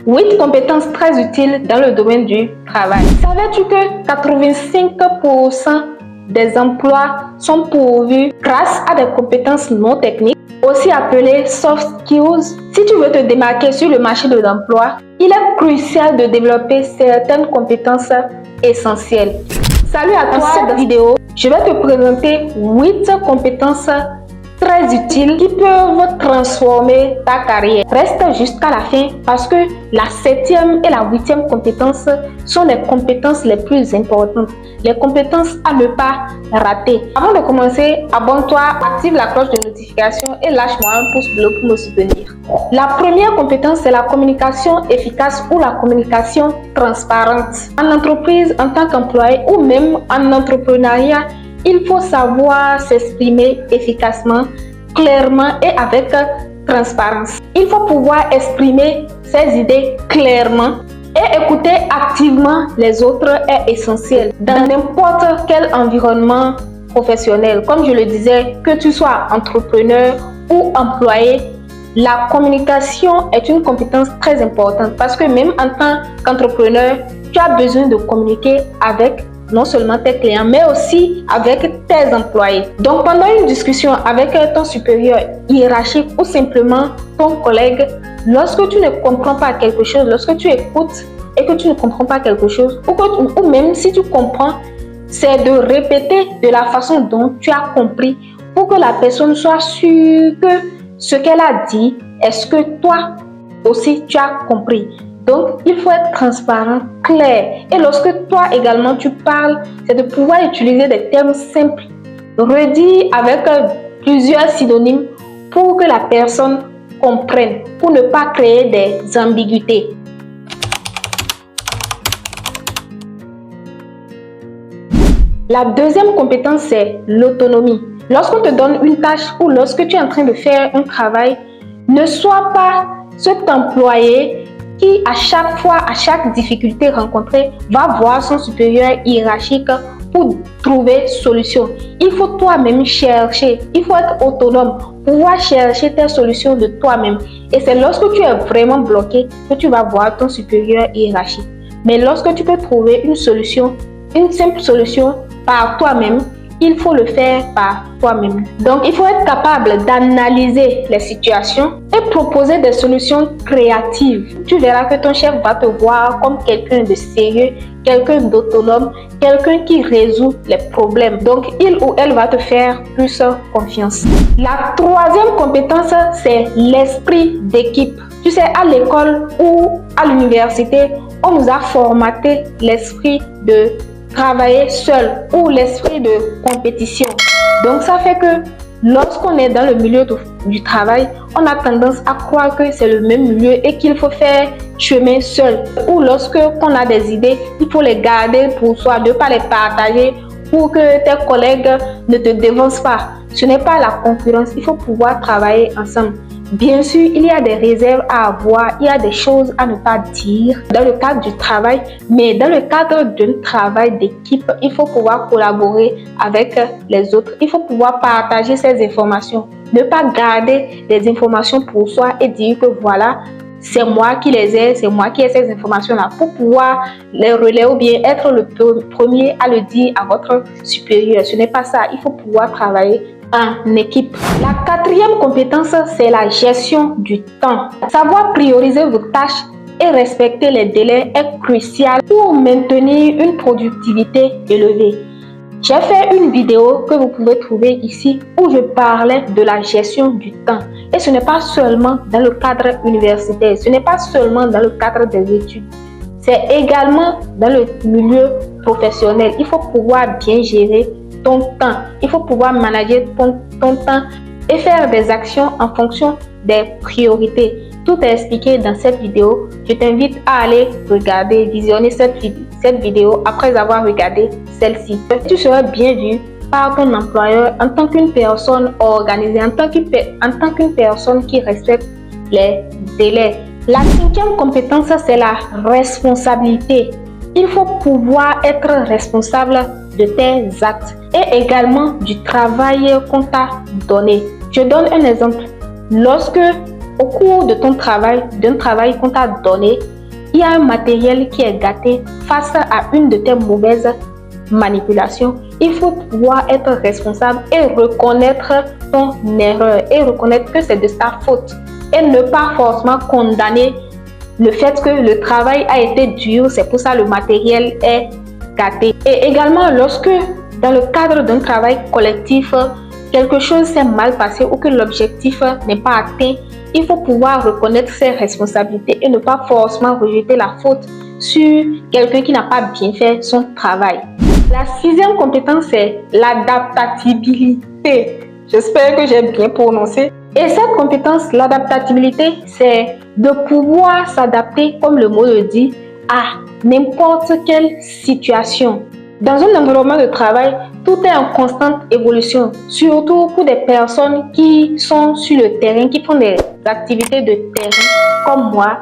8 compétences très utiles dans le domaine du travail. Savais-tu que 85% des emplois sont pourvus grâce à des compétences non techniques, aussi appelées soft skills? Si tu veux te démarquer sur le marché de l'emploi, il est crucial de développer certaines compétences essentielles. Salut à toi, dans cette vidéo, je vais te présenter 8 compétences très utiles qui peuvent transformer ta carrière. Reste jusqu'à la fin parce que la 7e et la 8e compétence sont les compétences les plus importantes, les compétences à ne pas rater. Avant de commencer, abonne-toi, active la cloche de notification et lâche-moi un pouce bleu pour me soutenir. La première compétence, c'est la communication efficace ou la communication transparente. En entreprise, en tant qu'employé ou même en entrepreneuriat, il faut savoir s'exprimer efficacement, clairement et avec transparence. Il faut pouvoir exprimer ses idées clairement et écouter activement les autres est essentiel dans n'importe quel environnement professionnel. Comme je le disais, que tu sois entrepreneur ou employé, la communication est une compétence très importante parce que même en tant qu'entrepreneur, tu as besoin de communiquer avec non seulement tes clients, mais aussi avec tes employés. Donc, pendant une discussion avec ton supérieur hiérarchique ou simplement ton collègue, lorsque tu ne comprends pas quelque chose, lorsque tu écoutes et que tu ne comprends pas quelque chose, ou même si tu comprends, c'est de répéter de la façon dont tu as compris pour que la personne soit sûre que ce qu'elle a dit est ce que toi aussi tu as compris. Donc, il faut être transparent, clair. Et lorsque toi également tu parles, c'est de pouvoir utiliser des termes simples, redits avec plusieurs synonymes pour que la personne comprenne, pour ne pas créer des ambiguïtés. La deuxième compétence, c'est l'autonomie. Lorsqu'on te donne une tâche ou lorsque tu es en train de faire un travail, ne sois pas cet employé qui à chaque fois, à chaque difficulté rencontrée, va voir son supérieur hiérarchique pour trouver solution. Il faut toi-même chercher, il faut être autonome, pouvoir chercher tes solutions de toi-même. Et c'est lorsque tu es vraiment bloqué que tu vas voir ton supérieur hiérarchique. Mais lorsque tu peux trouver une solution, une simple solution par toi-même, il faut le faire par toi-même. Donc, il faut être capable d'analyser les situations et proposer des solutions créatives. Tu verras que ton chef va te voir comme quelqu'un de sérieux, quelqu'un d'autonome, quelqu'un qui résout les problèmes. Donc, il ou elle va te faire plus confiance. La troisième compétence, c'est l'esprit d'équipe. Tu sais, à l'école ou à l'université, on nous a formaté l'esprit de travailler seul ou l'esprit de compétition. Donc ça fait que lorsqu'on est dans le milieu du travail, on a tendance à croire que c'est le même milieu et qu'il faut faire chemin seul. Ou lorsque on a des idées, il faut les garder pour soi, ne pas les partager pour que tes collègues ne te dévancent pas. Ce n'est pas la concurrence, il faut pouvoir travailler ensemble. Bien sûr, il y a des réserves à avoir, il y a des choses à ne pas dire dans le cadre du travail, mais dans le cadre d'un travail d'équipe, il faut pouvoir collaborer avec les autres. Il faut pouvoir partager ces informations, ne pas garder les informations pour soi et dire que voilà, c'est moi qui les ai, c'est moi qui ai ces informations-là pour pouvoir les relayer ou bien être le premier à le dire à votre supérieur. Ce n'est pas ça, il faut pouvoir travailler en équipe. La quatrième compétence, c'est la gestion du temps. Savoir prioriser vos tâches et respecter les délais est crucial pour maintenir une productivité élevée. J'ai fait une vidéo que vous pouvez trouver ici où je parlais de la gestion du temps. Et ce n'est pas seulement dans le cadre universitaire, ce n'est pas seulement dans le cadre des études. C'est également dans le milieu professionnel. Il faut pouvoir bien gérer ton temps. Il faut pouvoir manager ton temps et faire des actions en fonction des priorités. Tout est expliqué dans cette vidéo. Je t'invite à aller regarder, visionner cette vidéo après avoir regardé celle-ci. Tu seras bien vu par ton employeur en tant qu'une personne organisée, en tant qu'une personne qui respecte les délais. La cinquième compétence, c'est la responsabilité. Il faut pouvoir être responsable de tes actes et également du travail qu'on t'a donné. Je donne un exemple. Lorsque, au cours de ton travail, d'un travail qu'on t'a donné, il y a un matériel qui est gâté face à une de tes mauvaises manipulations, il faut pouvoir être responsable et reconnaître ton erreur et reconnaître que c'est de ta faute et ne pas forcément condamner le fait que le travail a été dur, c'est pour ça le matériel est gâté. Et également, lorsque dans le cadre d'un travail collectif, quelque chose s'est mal passé ou que l'objectif n'est pas atteint, il faut pouvoir reconnaître ses responsabilités et ne pas forcément rejeter la faute sur quelqu'un qui n'a pas bien fait son travail. La sixième compétence, c'est l'adaptabilité. J'espère que j'ai bien prononcé. Et cette compétence, l'adaptabilité, c'est de pouvoir s'adapter, comme le mot le dit, à n'importe quelle situation. Dans un environnement de travail, tout est en constante évolution, surtout pour des personnes qui sont sur le terrain, qui font des activités de terrain comme moi.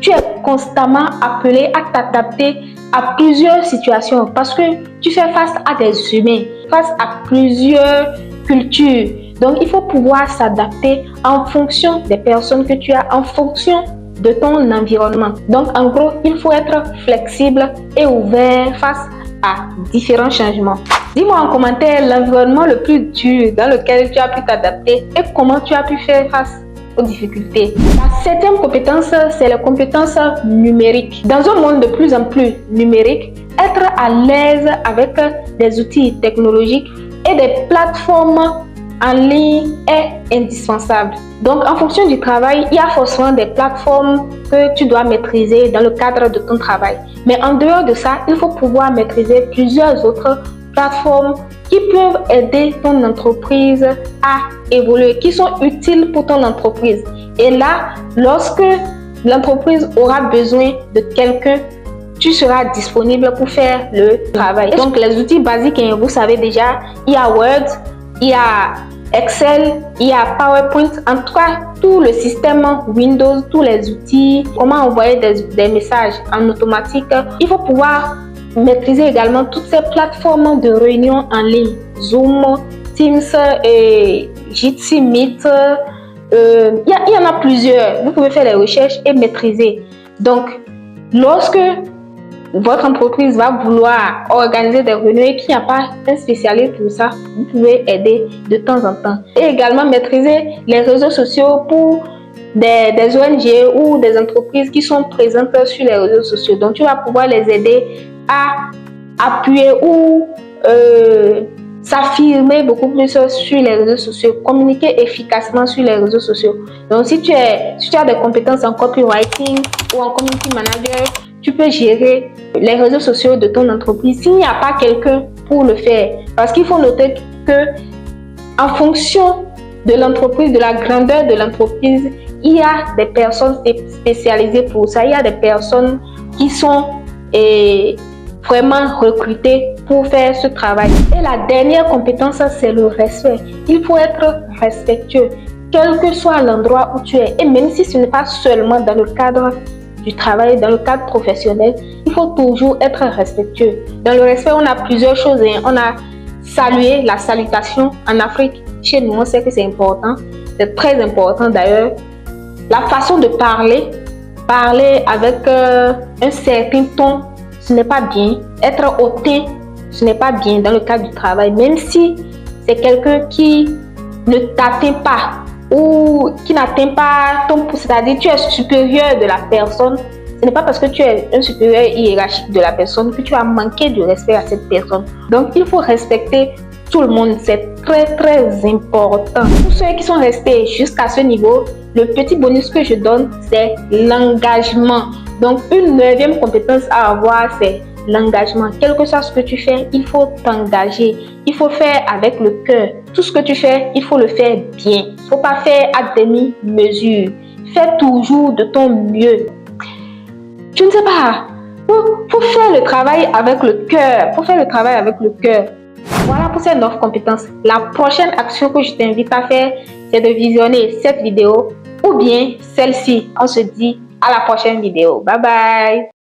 Tu es constamment appelé à t'adapter à plusieurs situations parce que tu fais face à des humains, face à plusieurs cultures. Donc, il faut pouvoir s'adapter en fonction des personnes que tu as, en fonction de ton environnement. Donc, en gros, il faut être flexible et ouvert face à différents changements. Dis-moi en commentaire l'environnement le plus dur dans lequel tu as pu t'adapter et comment tu as pu faire face aux difficultés. La septième compétence, c'est la compétence numérique. Dans un monde de plus en plus numérique, être à l'aise avec des outils technologiques et des plateformes en ligne est indispensable. Donc, en fonction du travail, il y a forcément des plateformes que tu dois maîtriser dans le cadre de ton travail. Mais en dehors de ça, il faut pouvoir maîtriser plusieurs autres plateformes qui peuvent aider ton entreprise à évoluer, qui sont utiles pour ton entreprise. Et là, lorsque l'entreprise aura besoin de quelqu'un, tu seras disponible pour faire le travail. Donc, les outils basiques, vous savez déjà, il y a Word, il y a Excel, il y a PowerPoint, en tout cas, tout le système Windows, tous les outils, comment envoyer des messages en automatique. Il faut pouvoir maîtriser également toutes ces plateformes de réunion en ligne, Zoom, Teams, Jitsi Meet. Il y en a plusieurs. Vous pouvez faire les recherches et maîtriser. Donc, lorsque votre entreprise va vouloir organiser des réunions et qu'il n'y a pas un spécialiste pour ça, vous pouvez aider de temps en temps. Et également maîtriser les réseaux sociaux pour des ONG ou des entreprises qui sont présentes sur les réseaux sociaux. Donc, tu vas pouvoir les aider à appuyer ou s'affirmer beaucoup plus sur les réseaux sociaux, communiquer efficacement sur les réseaux sociaux. Donc, si tu as des compétences en copywriting ou en community manager, tu peux gérer les réseaux sociaux de ton entreprise s'il n'y a pas quelqu'un pour le faire. Parce qu'il faut noter que en fonction de l'entreprise, de la grandeur de l'entreprise, il y a des personnes spécialisées pour ça. Il y a des personnes qui sont vraiment recrutées pour faire ce travail. Et la dernière compétence, c'est le respect. Il faut être respectueux, quel que soit l'endroit où tu es. Et même si ce n'est pas seulement dans le cadre du travail, dans le cadre professionnel, il faut toujours être respectueux. Dans le respect, on a plusieurs choses. On a salué, la salutation en Afrique. Chez nous, on sait que c'est important. C'est très important d'ailleurs. La façon de parler avec un certain ton, ce n'est pas bien. Être hautain, ce n'est pas bien dans le cadre du travail. Même si c'est quelqu'un qui ne t'atteint pas ou qui n'atteint pas ton pouce, c'est-à-dire tu es supérieur de la personne, ce n'est pas parce que tu es un supérieur hiérarchique de la personne que tu vas manquer de respect à cette personne. Donc, il faut respecter tout le monde. C'est très, très important. Pour ceux qui sont restés jusqu'à ce niveau, le petit bonus que je donne, c'est l'engagement. Donc, une neuvième compétence à avoir, c'est l'engagement. Quel que soit ce que tu fais, il faut t'engager. Il faut faire avec le cœur. Tout ce que tu fais, il faut le faire bien. Il ne faut pas faire à demi-mesure. Fais toujours de ton mieux. Je ne sais pas. Faut faire le travail avec le cœur. Faut faire le travail avec le cœur. Voilà pour ces 9 compétences. La prochaine action que je t'invite à faire, c'est de visionner cette vidéo ou bien celle-ci. On se dit à la prochaine vidéo. Bye bye.